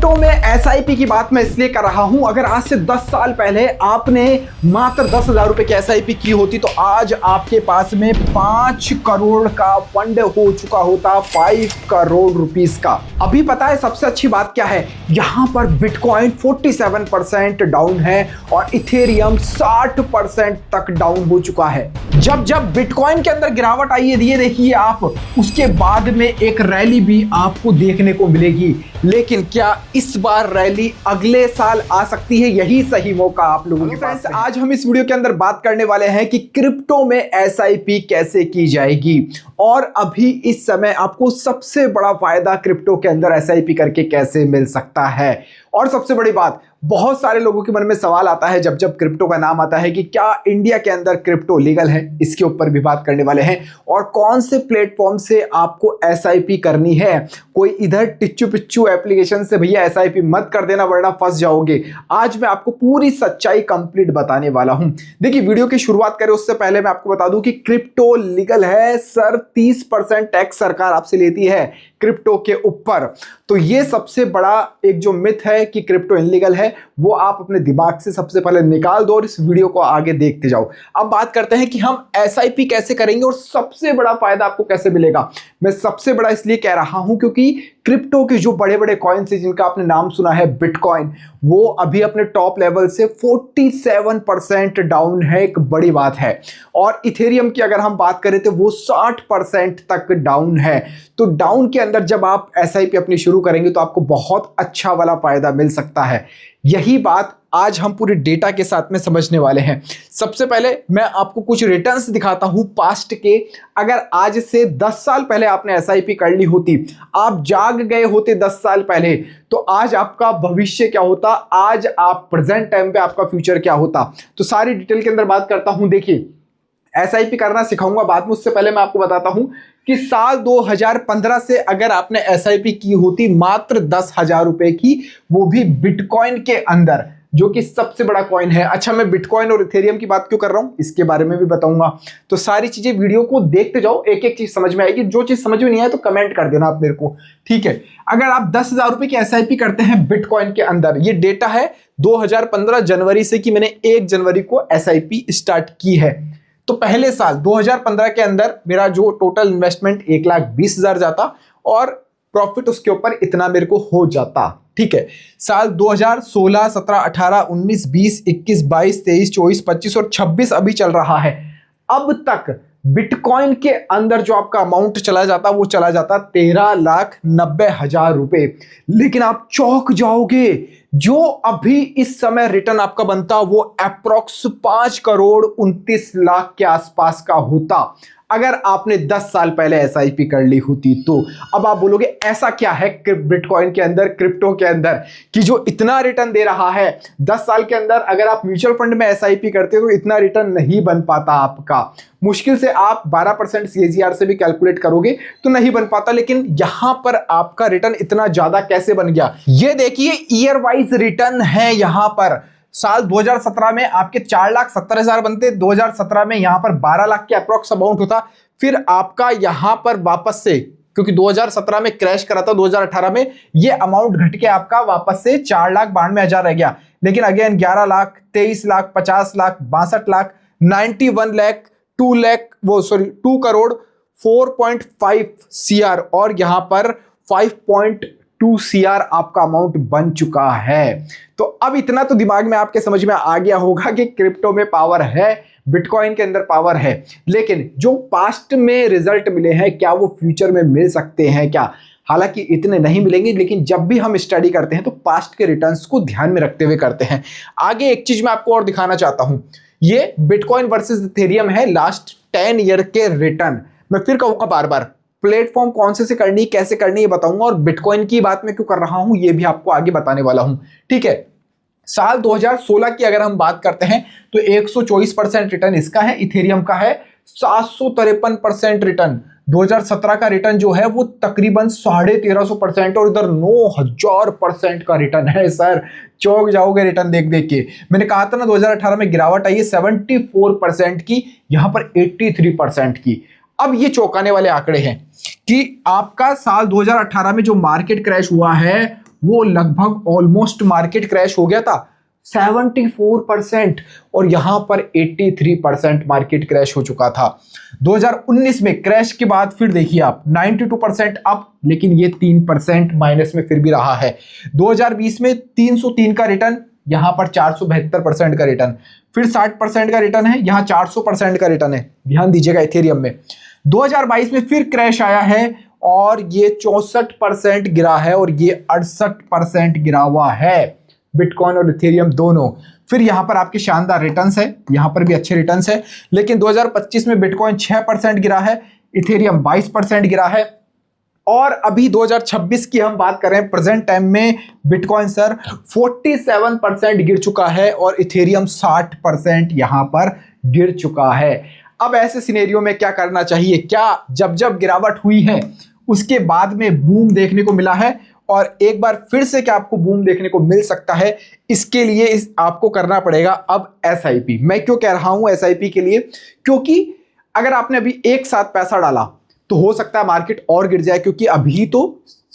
Crypto में SIP की बात मैं इसलिए कर रहा हूं, अगर आज से 10 साल पहले आपने मात्र 10,000 रुपए की एसआईपी की होती तो आज आपके पास में 5 करोड़ का फंड हो चुका होता, 5 करोड़ रुपीस का। अभी पता है सबसे अच्छी बात क्या है, यहां पर बिटकॉइन 47% डाउन है और इथेरियम 60% तक डाउन हो चुका है। जब बिटकॉइन के अंदर गिरावट आई है, ये देखिए आप, उसके बाद में एक रैली भी आपको देखने को मिलेगी। लेकिन क्या इस बार रैली अगले साल आ सकती है? यही सही मौका आप लोगों के पास है। आज हम इस वीडियो के अंदर बात करने वाले हैं कि क्रिप्टो में एसआईपी कैसे की जाएगी और अभी इस समय आपको सबसे बड़ा फायदा क्रिप्टो के अंदर एसआईपी करके कैसे मिल सकता है। और सबसे बड़ी बात, बहुत सारे लोगों के मन में सवाल आता है जब क्रिप्टो का नाम आता है कि क्या इंडिया के अंदर क्रिप्टो लीगल है, इसके ऊपर भी बात करने वाले हैं। और कौन से प्लेटफॉर्म से आपको एसआईपी करनी है। कोई इधर टिच्चू पिच्चू एप्लीकेशन से भैया एसआईपी मत कर देना वरना फंस जाओगे। आज मैं आपको पूरी सच्चाई कंप्लीट बताने वाला हूं। देखिए, वीडियो की शुरुआत करें उससे पहले मैं आपको बता दूं कि क्रिप्टो लीगल है सर। 30% टैक्स सरकार आपसे लेती है क्रिप्टो के ऊपर। तो ये सबसे बड़ा एक जो मिथ है कि क्रिप्टो इनलीगल है, वो आप अपने दिमाग से सबसे पहले निकाल दो और इस वीडियो को आगे देखते जाओ। अब बात करते हैं कि हम एसआईपी कैसे करेंगे और सबसे बड़ा फायदा आपको कैसे मिलेगा। मैं सबसे बड़ा इसलिए कह रहा हूं क्योंकि क्रिप्टो के जो बड़े बड़े कॉइन्स हैं जिनका आपने नाम सुना है बिटकॉइन, वो अभी अपने टॉप लेवल से 47% डाउन है, एक बड़ी बात है। और इथेरियम की अगर हम बात करें तो वो 60% तक डाउन है। तो डाउन के अंदर जब आप एसआईपी अपनी शुरू करेंगे तो आपको बहुत अच्छा वाला फायदा मिल सकता है। यही बात आज हम पूरे डेटा के साथ में समझने वाले हैं। सबसे पहले मैं आपको कुछ रिटर्न्स दिखाता हूं पास्ट के। अगर आज से 10 साल पहले आपने एसआईपी कर ली होती, आप जाग गए होते 10 साल पहले, तो आज आपका भविष्य क्या होता, आज आप प्रेजेंट टाइम पे आपका फ्यूचर क्या होता। तो सारी डिटेल के अंदर बात करता हूं। देखिए, एसआईपी करना सिखाऊंगा बाद में, उससे पहले मैं आपको बताता हूं कि साल 2015 से अगर आपने एसआईपी की होती मात्र 10,000 रुपए की, वो भी बिटकॉइन के अंदर, जो कि सबसे बड़ा कॉइन है। अच्छा, मैं बिटकॉइन और इथेरियम की बात क्यों कर रहा हूं इसके बारे में भी बताऊंगा। तो सारी चीजें वीडियो को देखते जाओ, एक एक चीज समझ में आएगी। जो चीज समझ में नहीं आए तो कमेंट कर देना आप मेरे को, ठीक है। अगर आप 10,000 रुपए की एसआईपी करते हैं बिटकॉइन के अंदर, ये डेटा है 2015 जनवरी से कि मैंने 1 जनवरी को एसआईपी स्टार्ट की है। तो पहले साल 2015 के अंदर मेरा जो टोटल इन्वेस्टमेंट 1,20,000 जाता और प्रॉफिट उसके ऊपर इतना मेरे को हो जाता, ठीक है। साल 2016, 17, 18, 19, 20, 21, 22, 23, 24, 25 और 26 अभी चल रहा है। अब तक बिटकॉइन के अंदर जो आपका अमाउंट चला जाता वो चला जाता 13,90,000 रुपए। लेकिन आप चौंक जाओगे, जो अभी इस समय रिटर्न आपका बनता वो अप्रोक्स 5,29,00,000 के आसपास का होता अगर आपने 10 साल पहले एसआईपी कर ली होती तो। अब आप बोलोगे ऐसा क्या है बिटकॉइन के अंदर, क्रिप्टो के अंदर, कि जो इतना रिटर्न दे रहा है। 10 साल के अंदर अगर आप म्यूचुअल फंड में एसआईपी करते हो तो इतना रिटर्न नहीं बन पाता आपका। मुश्किल से आप 12% सीएजीआर से भी कैलकुलेट करोगे तो नहीं बन पाता। लेकिन यहां पर आपका रिटर्न इतना ज्यादा कैसे बन गया, ये देखिए ईयर वाइज रिटर्न है। यहां पर साल 2017 में आपके 4,70,000 बनते, 2017 में यहां पर 12 लाख के अप्रोक्स अमाउंट होता। फिर आपका यहां पर वापस से, क्योंकि 2017 में क्रैश करा था, 2018 में ये अमाउंट घट के आपका वापस से 4,92,000 रह गया। लेकिन अगेन 11 लाख, 23 लाख, 50 लाख, 62 लाख, 91 लाख, 2 करोड़ 4.5 CR और यहां पर 5.2 CR आपका अमाउंट बन चुका है। तो अब इतना तो दिमाग में आपके समझ में आ गया होगा कि क्रिप्टो में पावर है, बिटकॉइन के अंदर पावर है। लेकिन जो पास्ट में रिजल्ट मिले हैं, क्या वो फ्यूचर में मिल सकते हैं क्या? हालांकि इतने नहीं मिलेंगे, लेकिन जब भी हम स्टडी करते हैं तो पास्ट के रिटर्न्स को ध्यान में रखते हुए करते हैं। आगे एक चीज मैं आपको और दिखाना चाहता हूं, ये बिटकॉइन वर्सेस इथेरियम है लास्ट 10 ईयर के रिटर्न। मैं फिर कहूंगा बार बार, प्लेटफॉर्म कौन से करनी, कैसे करनी, ये बताऊंगा। और बिटकॉइन की बात मैं क्यों कर रहा हूं ये भी आपको आगे बताने वाला हूं, ठीक है। साल 2016 की अगर हम बात करते हैं तो 124% रिटर्न इसका है, इथेरियम का है 753% रिटर्न। 2017 का रिटर्न जो है वो तकरीबन 1350% और इधर 9,000% का रिटर्न है सर। चौंक जाओगे रिटर्न देख देख के। मैंने कहा था ना 2018 में गिरावट आई है 74% की, यहां पर 83% की। अब ये चौंकाने वाले आंकड़े हैं कि आपका साल 2018 में जो मार्केट क्रैश हुआ है वो लगभग ऑलमोस्ट मार्केट क्रैश हो गया था 74%, और यहां पर 83% मार्केट क्रैश हो चुका था। 2019 में क्रैश के बाद फिर देखिए आप 92% अप, लेकिन ये 3% माइनस में फिर भी रहा है। 2020 में 303 का रिटर्न, यहां पर 472% का रिटर्न, फिर 60% का रिटर्न है, यहां 400% का रिटर्न है। ध्यान दीजिएगा इथेरियम में। 2022 में फिर क्रैश आया है और ये 64% गिरा है, और ये 68% गिरा हुआ है बिटकॉइन और इथेरियम दोनों। फिर यहां पर आपके शानदार रिटर्न्स है, यहां पर भी अच्छे रिटर्न्स है, लेकिन 2025 में बिटकॉइन 6% गिरा है, इथेरियम 22% गिरा है। और अभी 2026 की हम बात करें, प्रेजेंट टाइम में बिटकॉइन सर 47% गिर चुका है और इथेरियम 60% यहां पर गिर चुका है। अब ऐसे सिनेरियो में क्या करना चाहिए? क्या जब गिरावट हुई है उसके बाद में बूम देखने को मिला है, और एक बार फिर से क्या आपको बूम देखने को मिल सकता है? इसके लिए आपको करना पड़ेगा अब एसआईपी। मैं क्यों कह रहा हूं एसआईपी के लिए? क्योंकि अगर आपने अभी एक साथ पैसा डाला तो हो सकता है मार्केट और गिर जाए, क्योंकि अभी तो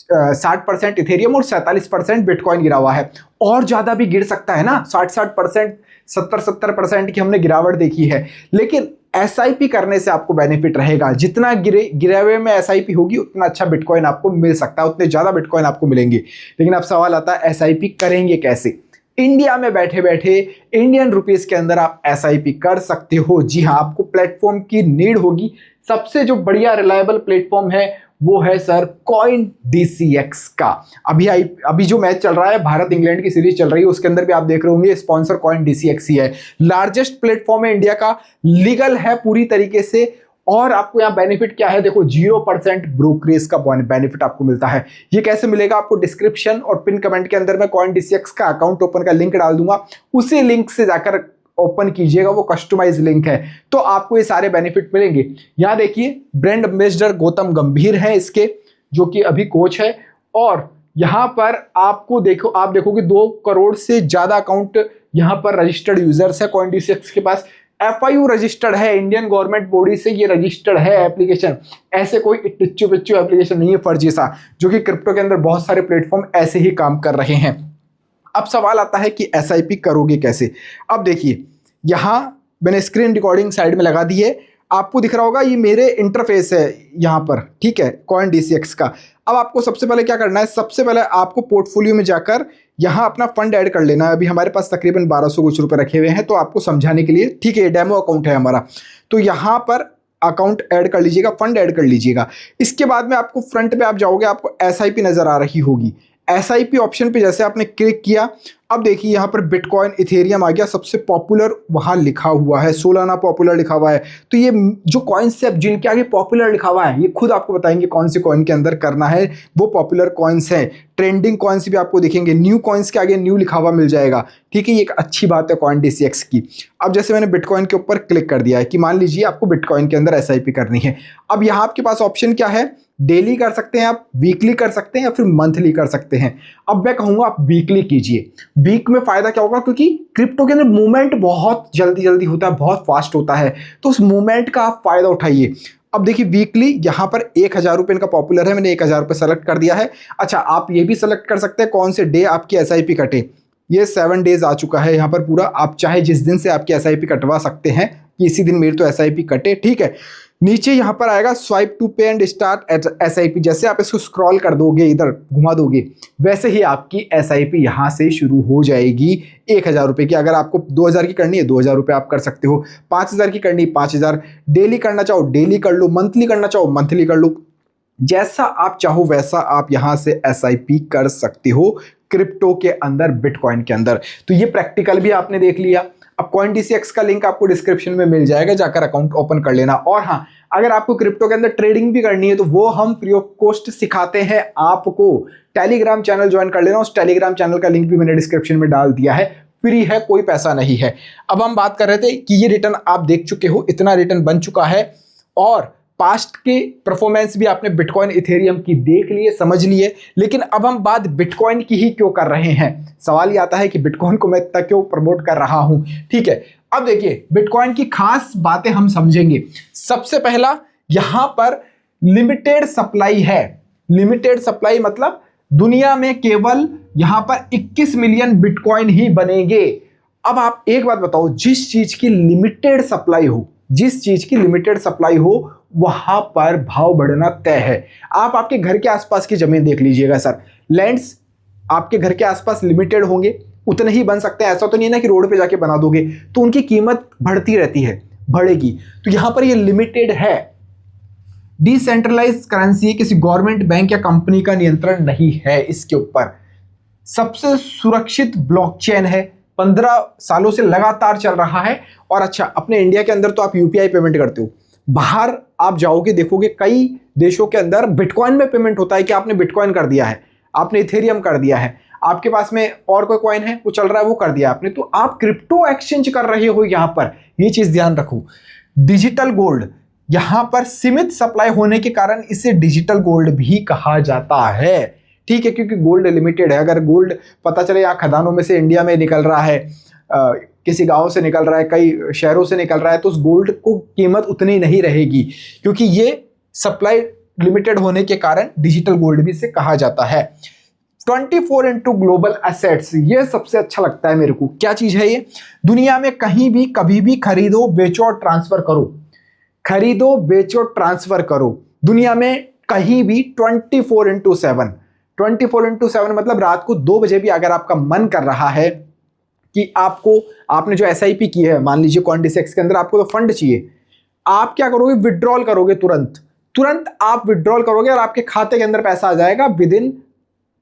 60% इथेरियम और 47% बिटकॉइन गिरा हुआ है, और ज्यादा भी गिर सकता है ना। 60% 70% की हमने गिरावट देखी है। लेकिन एसआईपी करने से आपको बेनिफिट रहेगा, जितना गिरे हुए में एसआईपी होगी उतना अच्छा बिटकॉइन आपको मिल सकता है, उतने ज्यादा बिटकॉइन आपको मिलेंगे। लेकिन अब सवाल आता है एसआईपी करेंगे कैसे? इंडिया में बैठे बैठे इंडियन रुपीस के अंदर आप एसआईपी कर सकते हो। जी हाँ, आपको प्लेटफॉर्म की नीड होगी। सबसे जो बढ़िया रिलायबल प्लेटफॉर्म है वो है सर कॉइन डीसीएक्स का। अभी जो मैच चल रहा है, भारत इंग्लैंड की सीरीज चल रही है, उसके अंदर भी आप देख रहे होंगे स्पॉन्सर कॉइन डीसीएक्स ही है। लार्जेस्ट प्लेटफॉर्म है इंडिया का, लीगल है पूरी तरीके से, और आपको यहाँ बेनिफिट क्या है? देखो 0% ब्रोकरेज का बेनिफिट आपको मिलता है। ये कैसे मिलेगा? आपको डिस्क्रिप्शन और पिन कमेंट के अंदर मैं कॉइन डीसीएक्स का अकाउंट ओपन का लिंक डाल दूंगा, उसी लिंक से जाकर ओपन कीजिएगा, वो कस्टमाइज लिंक है, तो आपको ये सारे बेनिफिट मिलेंगे। यहां देखिए ब्रांड एम्बेसडर गौतम गंभीर हैं इसके, जो कि अभी कोच है, और यहां पर आप देखोगे 2 करोड़ से ज्यादा अकाउंट यहां पर रजिस्टर्ड यूजर्स है कॉइन डीसीएक्स के पास। एफआईयू रजिस्टर्ड है, इंडियन गवर्नमेंट बॉडी से ये रजिस्टर्ड है एप्लीकेशन। ऐसे कोई टिच्चू पिच्चू एप्लीकेशन नहीं है फर्जी सा, जो कि क्रिप्टो के अंदर बहुत सारे प्लेटफॉर्म ऐसे ही काम कर रहे हैं। अब सवाल आता है कि एसआईपी करोगे कैसे? अब देखिए यहां मैंने स्क्रीन रिकॉर्डिंग साइड में लगा दी है, आपको दिख रहा होगा ये मेरे इंटरफेस है यहां पर, ठीक है, कॉइन डीसीएक्स का। अब आपको सबसे पहले क्या करना है? सबसे पहले आपको पोर्टफोलियो में जाकर यहां अपना फंड ऐड कर लेना है। अभी हमारे पास तकरीबन 1200 कुछ रुपए रखे हुए हैं, तो आपको समझाने के लिए, ठीक है, डेमो अकाउंट है हमारा, तो यहां पर अकाउंट ऐड कर लीजिएगा, फंड ऐड कर लीजिएगा। इसके बाद में आपको फ्रंट पे आप जाओगे, आपको एसआईपी नजर आ रही होगी। एसआईपी ऑप्शन पे जैसे आपने क्लिक किया, अब देखिए यहाँ पर बिटकॉइन इथेरियम आ गया, सबसे पॉपुलर वहां लिखा हुआ है, सोलाना पॉपुलर लिखा हुआ है। तो ये जो कॉइन्स है जिनके आगे पॉपुलर लिखा हुआ है, ये खुद आपको बताएंगे कौन से कॉइन के अंदर करना है, वो पॉपुलर कॉइन्स हैं। ट्रेंडिंग कॉइन्स भी आपको दिखेंगे, न्यू कॉइन्स के आगे न्यू लिखा हुआ मिल जाएगा, ठीक है। ये एक अच्छी बात है कॉइन डीसीएक्स की। अब जैसे मैंने बिटकॉइन के ऊपर क्लिक कर दिया है कि मान लीजिए आपको बिटकॉइन के अंदर एसआईपी करनी है। अब यहाँ आपके पास ऑप्शन क्या है? डेली कर सकते हैं आप, वीकली कर सकते हैं, या फिर मंथली कर सकते हैं। अब मैं कहूंगा आप वीकली कीजिए। वीक में फायदा क्या होगा? क्योंकि क्रिप्टो के अंदर मूवमेंट बहुत जल्दी होता है, बहुत फास्ट होता है, तो उस मूवमेंट का आप फायदा उठाइए। अब देखिए वीकली यहाँ पर 1000 रुपये इनका पॉपुलर है, मैंने 1000 रुपये सेलेक्ट कर दिया है। अच्छा, आप ये भी सेलेक्ट कर सकते हैं कौन से डे आपकी एसआईपी कटे। ये 7 डेज आ चुका है यहाँ पर पूरा, आप चाहे जिस दिन से आपकी एसआईपी कटवा सकते हैं कि इसी दिन मेरी तो एसआईपी कटे, ठीक है। नीचे यहाँ पर आएगा स्वाइप टू पे एंड स्टार्ट एसआईपी। जैसे आप इसको स्क्रॉल कर दोगे, इधर घुमा दोगे, वैसे ही आपकी एसआईपी यहाँ से शुरू हो जाएगी 1000 रुपये की। अगर आपको 2000 की करनी है 2000 रुपये आप कर सकते हो, 5000 की करनी 5000, डेली करना चाहो डेली कर लो, मंथली करना चाहो मंथली कर लो, जैसा आप चाहो वैसा आप यहाँ से एसआईपी कर सकते हो क्रिप्टो के अंदर, बिटकॉइन के अंदर। तो ये प्रैक्टिकल भी आपने देख लिया। अब कॉइन डीसीएक्स का लिंक आपको डिस्क्रिप्शन में मिल जाएगा, जाकर अकाउंट ओपन कर लेना। और हाँ, अगर आपको क्रिप्टो के अंदर ट्रेडिंग भी करनी है तो वो हम फ्री ऑफ कॉस्ट सिखाते हैं आपको। टेलीग्राम चैनल ज्वाइन कर लेना, उस टेलीग्राम चैनल का लिंक भी मैंने डिस्क्रिप्शन में डाल दिया है, फ्री है, कोई पैसा नहीं है। अब हम बात कर रहे थे कि ये रिटर्न आप देख चुके हो, इतना रिटर्न बन चुका है, और पास्ट के परफॉर्मेंस भी आपने बिटकॉइन इथेरियम की देख लिए, समझ लिए। लेकिन अब हम बात बिटकॉइन की ही क्यों कर रहे हैं? सवाल ये आता है कि बिटकॉइन को मैं इतना क्यों प्रमोट कर रहा हूं, ठीक है। अब देखिए बिटकॉइन की खास बातें हम समझेंगे। सबसे पहला, यहां पर लिमिटेड सप्लाई है। लिमिटेड सप्लाई मतलब दुनिया में केवल यहां पर 21 मिलियन बिटकॉइन ही बनेंगे। अब आप एक बात बताओ, जिस चीज की लिमिटेड सप्लाई हो, जिस चीज की लिमिटेड सप्लाई हो वहां पर भाव बढ़ना तय है। आप आपके घर के आसपास की जमीन देख लीजिएगा सर, लैंड्स आपके घर के आसपास लिमिटेड होंगे, उतने ही बन सकते हैं। ऐसा तो नहीं है ना कि रोड पे जाके बना दोगे, तो उनकी कीमत बढ़ती रहती है, बढ़ेगी। तो यहां पर ये लिमिटेड है, डिसेंट्रलाइज करेंसी है, किसी गवर्नमेंट बैंक या कंपनी का नियंत्रण नहीं है इसके ऊपर। सबसे सुरक्षित ब्लॉकचेन है, 15 सालों से लगातार चल रहा है। और अच्छा, अपने इंडिया के अंदर तो आप यूपीआई पेमेंट करते हो, बाहर आप जाओगे देखोगे कई देशों के अंदर बिटकॉइन में पेमेंट होता है कि आपने बिटकॉइन कर दिया है, आपने इथेरियम कर दिया है, आपके पास में और कोई कॉइन है वो चल रहा है वो कर दिया आपने, तो आप क्रिप्टो एक्सचेंज कर रहे हो यहां पर, ये चीज ध्यान रखो। डिजिटल गोल्ड, यहां पर सीमित सप्लाई होने के कारण इसे डिजिटल गोल्ड भी कहा जाता है, ठीक है, क्योंकि गोल्ड लिमिटेड है। अगर गोल्ड पता चले यहाँ खदानों में से इंडिया में निकल रहा है, किसी गांव से निकल रहा है, कई शहरों से निकल रहा है, तो उस गोल्ड को कीमत उतनी नहीं रहेगी, क्योंकि ये सप्लाई लिमिटेड होने के कारण डिजिटल गोल्ड भी इसे कहा जाता है। 24x ग्लोबल एसेट्स, ये सबसे अच्छा लगता है मेरे को। क्या चीज है ये? दुनिया में कहीं भी कभी भी खरीदो बेचो और ट्रांसफर करो, खरीदो बेचो ट्रांसफर करो, दुनिया में कहीं भी 24x7। 24x7 मतलब रात को 2 बजे भी अगर आपका मन कर रहा है कि आपने जो एसआईपी की है, मान लीजिए CoinDCX के अंदर, आपको तो फंड चाहिए, आप क्या करोगे? विड्रॉल करोगे, तुरंत आप विड्रॉल करोगे और आपके खाते के अंदर पैसा आ जाएगा with in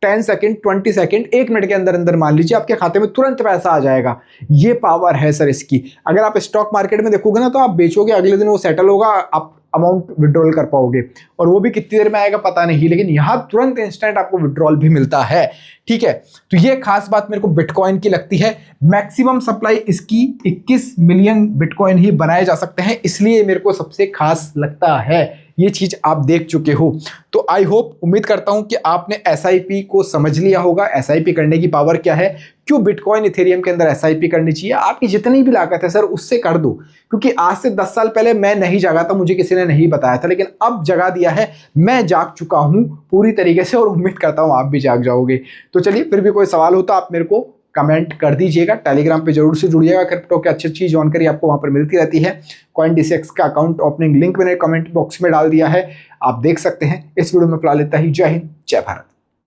10 second, 20 second, 1 minute के अंदर अंदर मान लीजिए आपके खाते में तुरंत पैसा आ जाएगा। ये पावर है सर इसकी। अगर आप स्टॉक मार्केट में देखोगे ना, तो आप बेचोगे, अगले दिन वो सेटल होगा, आप अमाउंट विड्रॉल कर पाओगे, और वो भी कितनी देर में आएगा पता नहीं, लेकिन यहां तुरंत इंस्टेंट आपको विड्रॉल भी मिलता है, ठीक है। तो ये खास बात मेरे को बिटकॉइन की लगती है। मैक्सिमम सप्लाई इसकी 21 मिलियन बिटकॉइन ही बनाए जा सकते हैं, इसलिए मेरे को सबसे खास लगता है। ये चीज आप देख चुके हो, तो आई होप, उम्मीद करता हूं कि आपने एसआईपी को समझ लिया होगा, एसआईपी करने की पावर क्या है, क्यों बिटकॉइन इथेरियम के अंदर एसआईपी करनी चाहिए। आपकी जितनी भी लागत है सर उससे कर दो, क्योंकि आज से 10 साल पहले मैं नहीं जागा था, मुझे किसी ने नहीं बताया था, लेकिन अब जगा दिया है, मैं जाग चुका हूं पूरी तरीके से, और उम्मीद करता हूं आप भी जाग जाओगे। तो चलिए, फिर भी कोई सवाल हो तो आप मेरे को कमेंट कर दीजिएगा। टेलीग्राम पे जरूर से जुड़िएगा, क्रिप्टो की अच्छी अच्छी जानकारी आपको वहां पर मिलती रहती है। CoinDCX का अकाउंट ओपनिंग लिंक मैंने कमेंट बॉक्स में डाल दिया है, आप देख सकते हैं। इस वीडियो में फिलहाल इतना ही। जय हिंद, जय भारत।